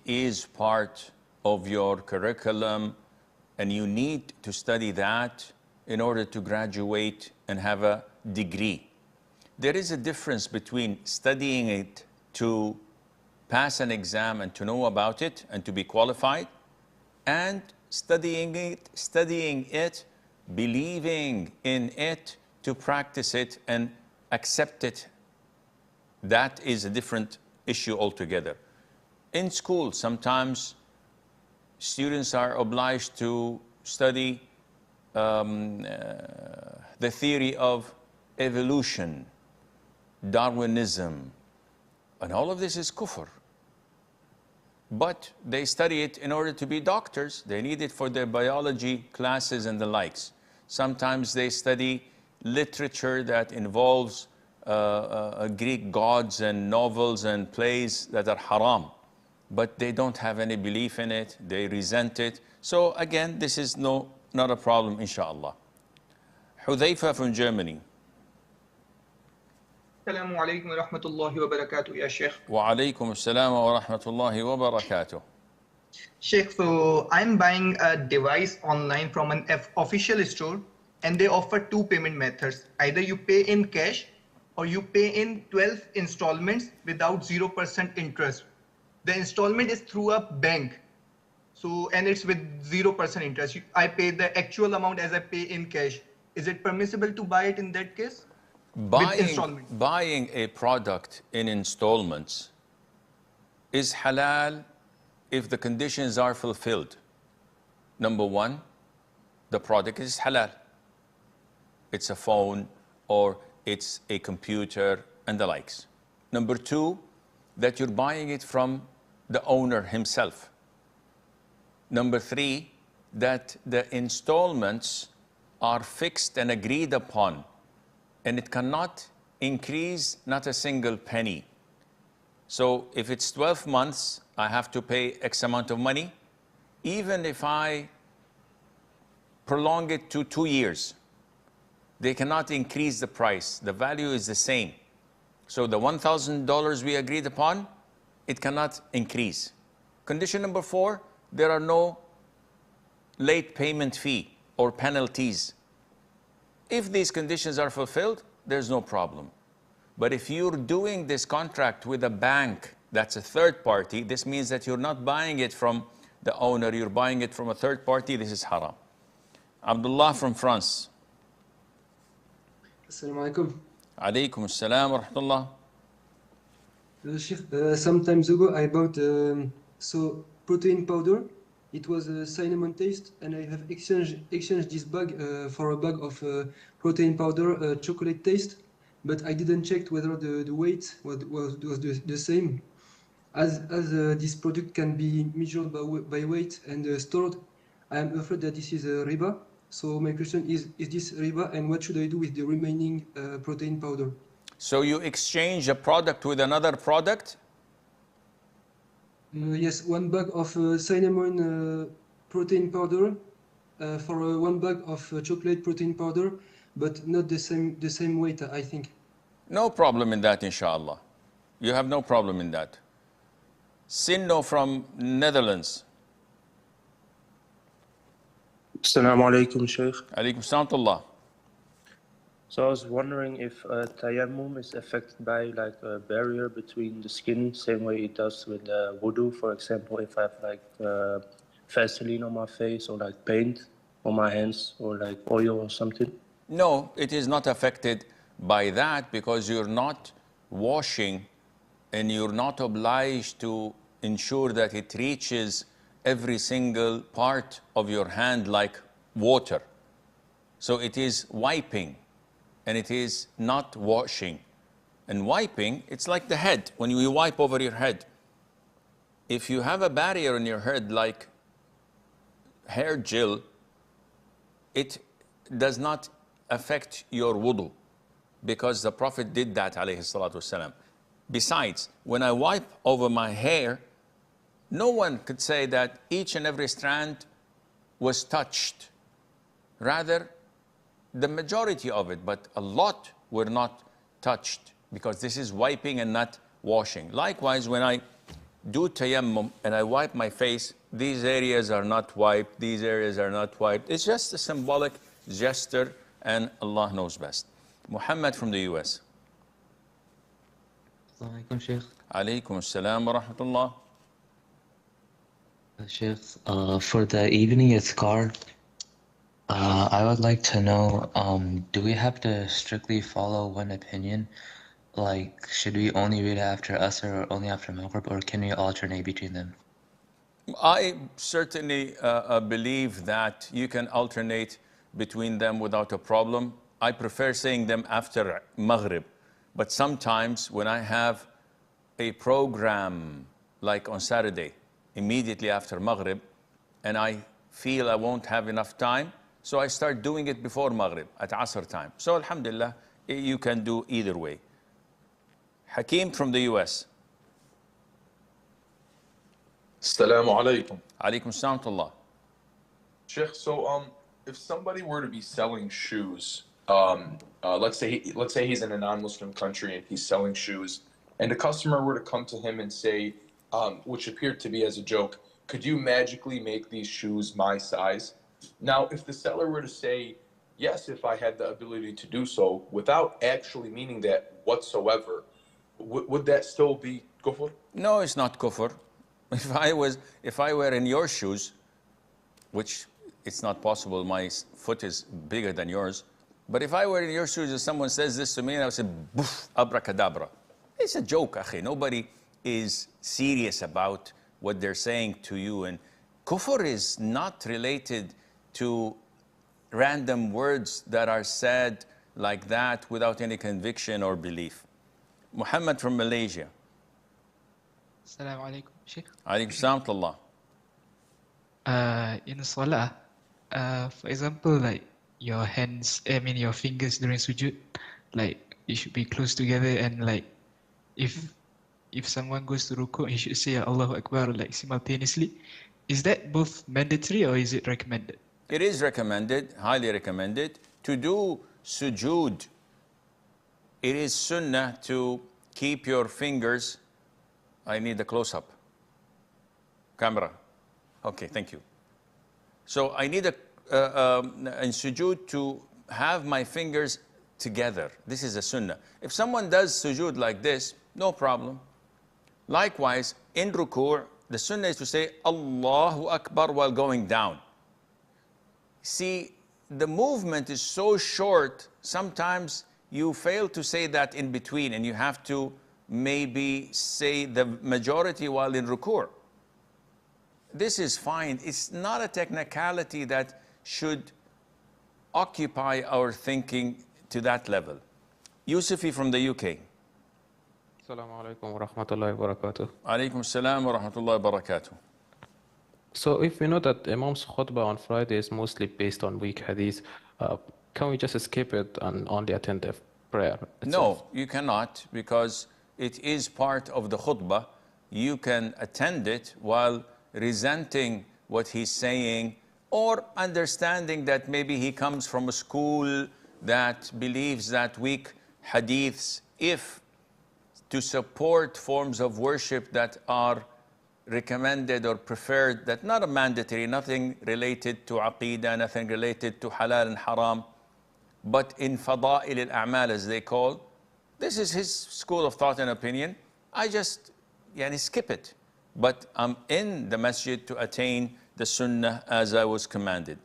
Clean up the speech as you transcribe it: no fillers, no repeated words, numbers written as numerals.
is part of your curriculum and you need to study that in order to graduate and have a degree. There is a difference between studying it to pass an exam and to know about it and to be qualified, and studying it, believing in it, to practice it and accept it. That is a different issue altogether. In school, sometimes students are obliged to study the theory of evolution, Darwinism, and all of this is kufr. But they study it in order to be doctors. They need it for their biology classes and the likes. Sometimes they study literature that involves Greek gods and novels and plays that are haram. But they don't have any belief in it. They resent it. So again, this is not a problem, inshallah. Hudhaifa from Germany. Assalamu alaikum wa rahmatullahi wa barakatuh, ya Sheikh. Wa alaikum assalam wa rahmatullahi wa barakatuh. Sheikh, so I'm buying a device online from an official store and they offer two payment methods. Either you pay in cash or you pay in 12 installments without 0% interest. The installment is through a bank. So, and it's with 0% interest. I pay the actual amount as I pay in cash. Is it permissible to buy it in that case? Buying a product in installments is halal if the conditions are fulfilled. Number one, the product is halal. It's a phone or it's a computer and the likes. Number two, that you're buying it from the owner himself. Number three, that the installments are fixed and agreed upon, and it cannot increase not a single penny. So if it's 12 months, I have to pay X amount of money. Even if I prolong it to 2 years, they cannot increase the price. The value is the same. So the $1,000 we agreed upon, it cannot increase. Condition number four, there are no late payment fee or penalties. If these conditions are fulfilled, there's no problem. But if you're doing this contract with a bank, that's a third party, this means that you're not buying it from the owner, you're buying it from a third party, this is haram. Abdullah from France. Assalamu alaikum. Alaikum assalam wa rahmatullah. Some time ago I bought protein powder. It was a cinnamon taste, and I have exchanged this bag for a bag of protein powder, chocolate taste. But I didn't check whether the weight was the same. As this product can be measured by weight and stored, I am afraid that this is a riba. So my question is this riba, and what should I do with the remaining protein powder? So you exchange a product with another product? Yes, one bag of cinnamon protein powder for one bag of chocolate protein powder, but not the same weight, I think. No problem in that, inshallah. You have no problem in that. Sinno from Netherlands. Assalamu alaikum, Shaykh. Alaikum salam. So I was wondering if Tayammum is affected by like a barrier between the skin, same way it does with wudu. For example, if I have like Vaseline on my face or like paint on my hands or like oil or something. No, it is not affected by that because you're not washing and you're not obliged to ensure that it reaches every single part of your hand like water. So it is wiping. And it is not washing. And wiping, it's like the head, when you wipe over your head. If you have a barrier on your head like hair gel, it does not affect your wudu because the Prophet did that, alayhi salatu wasalam. Besides, when I wipe over my hair, no one could say that each and every strand was touched. Rather, the majority of it, but a lot were not touched because this is wiping and not washing. Likewise, when I do tayammum and I wipe my face, these areas are not wiped, these areas are not wiped. It's just a symbolic gesture, and Allah knows best. Muhammad from the US. Assalamu alaikum, Sheikh. Alaykum assalam wa rahmatullah. Sheikh, for the evening iskar, I would like to know, do we have to strictly follow one opinion? Like, should we only read after Asr or only after Maghrib, or can we alternate between them? I certainly believe that you can alternate between them without a problem. I prefer saying them after Maghrib. But sometimes when I have a program like on Saturday, immediately after Maghrib, and I feel I won't have enough time, so I start doing it before Maghrib, at Asr time. So alhamdulillah, you can do either way. Hakeem from the US. Assalamu alaikum. Alaikum assalam wa rahmatullah. Sheikh, so if somebody were to be selling shoes, let's say he's in a non-Muslim country and he's selling shoes, and a customer were to come to him and say, which appeared to be as a joke, could you magically make these shoes my size? Now, if the seller were to say, yes, if I had the ability to do so, without actually meaning that whatsoever, would that still be kufr? No, it's not kufr. If I were in your shoes, which it's not possible, my foot is bigger than yours, but if I were in your shoes and someone says this to me and I would say, boof, abracadabra. It's a joke, akhi. Nobody is serious about what they're saying to you. And kufr is not related to random words that are said like that without any conviction or belief. Muhammad from Malaysia. Assalamu alaikum, Sheikh. Alaikum salam wa rahmatullah. In Salah, for example, like your hands, your fingers during sujud, like it should be close together, and like if someone goes to ruku, he should say Allahu Akbar like simultaneously. Is that both mandatory or is it recommended? It is recommended, highly recommended, to do sujood. It is sunnah to keep your fingers. I need a close-up. Camera. Okay, thank you. So I need in sujood to have my fingers together. This is a sunnah. If someone does sujood like this, no problem. Likewise, in ruku', the sunnah is to say Allahu Akbar while going down. See, the movement is so short, sometimes you fail to say that in between, and you have to maybe say the majority while in ruku'. This is fine. It's not a technicality that should occupy our thinking to that level. Yusufi from the UK. Assalamu alaikum wa rahmatullahi wa barakatuh. Alaikum salam wa rahmatullahi wa barakatuh. So if we know that Imam's khutbah on Friday is mostly based on weak hadith, can we just skip it and only attend the prayer itself? No, you cannot, because it is part of the khutbah. You can attend it while resenting what he's saying, or understanding that maybe he comes from a school that believes that weak hadiths, if to support forms of worship that are recommended or preferred, that not a mandatory, nothing related to aqeedah, nothing related to halal and haram, but in fada'il al-a'mal, as they call. This is his school of thought and opinion. I just skip it. But I'm in the masjid to attain the sunnah as I was commanded.